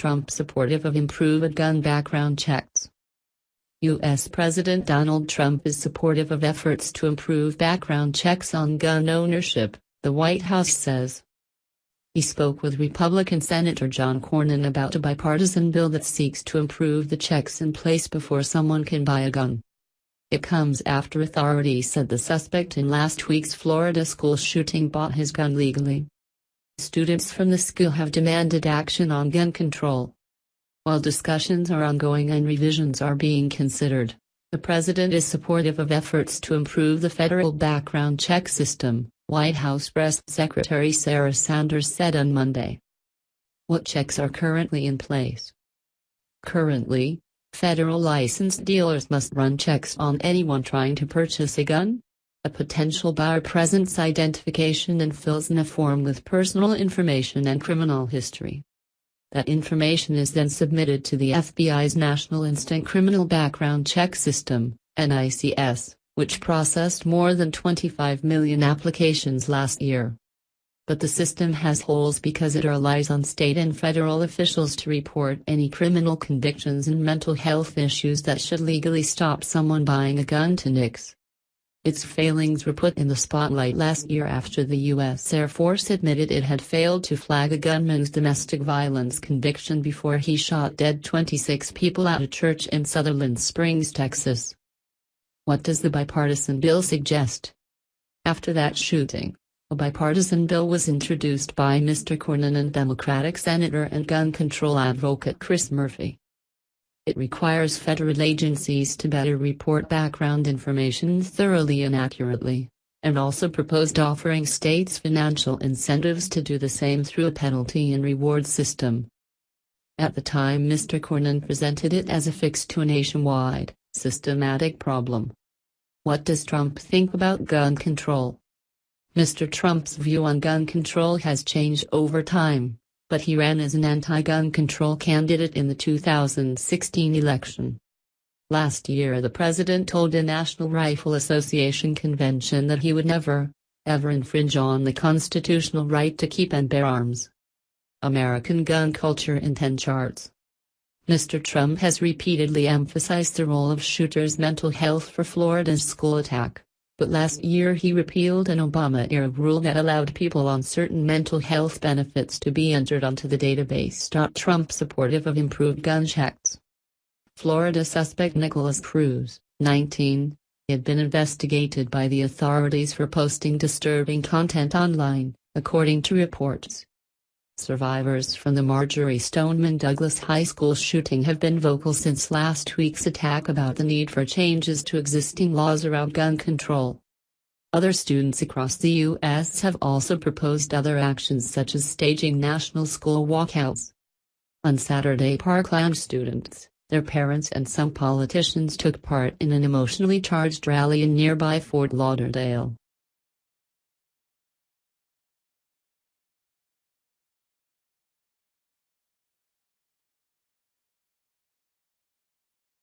Trump supportive of improved gun background checks? U.S. President Donald Trump is supportive of efforts to improve background checks on gun ownership, the White House says. He spoke with Republican Senator John Cornyn about a bipartisan bill that seeks to improve the checks in place before someone can buy a gun. It comes after authorities said the suspect in last week's Florida school shooting bought his gun legally. Students from the school have demanded action on gun control. While discussions are ongoing and revisions are being considered, the president is supportive of efforts to improve the federal background check system, White House Press Secretary Sarah Sanders said on Monday. What checks are currently in place? Currently, federal licensed dealers must run checks on anyone trying to purchase a gun. A potential buyer presents identification and fills in a form with personal information and criminal history. That information is then submitted to the FBI's National Instant Criminal Background Check System, NICS, which processed more than 25 million applications last year. But the system has holes because it relies on state and federal officials to report any criminal convictions and mental health issues that should legally stop someone buying a gun to NICS. Its failings were put in the spotlight last year after the U.S. Air Force admitted it had failed to flag a gunman's domestic violence conviction before he shot dead 26 people at a church in Sutherland Springs, Texas. What does the bipartisan bill suggest? After that shooting, a bipartisan bill was introduced by Mr. Cornyn and Democratic Senator and gun control advocate Chris Murphy. It requires federal agencies to better report background information thoroughly and accurately, and also proposed offering states financial incentives to do the same through a penalty and reward system. At the time, Mr. Cornyn presented it as a fix to a nationwide, systematic problem. What does Trump think about gun control? Mr. Trump's view on gun control has changed over time, but he ran as an anti-gun control candidate in the 2016 election. Last year, the president told a National Rifle Association convention that he would never, ever infringe on the constitutional right to keep and bear arms. American gun culture in 10 charts. Mr. Trump has repeatedly emphasized the role of shooters' mental health for Florida's school attack, but last year he repealed an Obama-era rule that allowed people on certain mental health benefits to be entered onto the database. Trump supportive of improved gun checks. Florida suspect Nicholas Cruz, 19, had been investigated by the authorities for posting disturbing content online, according to reports. Survivors from the Marjory Stoneman Douglas High School shooting have been vocal since last week's attack about the need for changes to existing laws around gun control. Other students across the U.S. have also proposed other actions such as staging national school walkouts. On Saturday, Parkland students, their parents and some politicians took part in an emotionally charged rally in nearby Fort Lauderdale.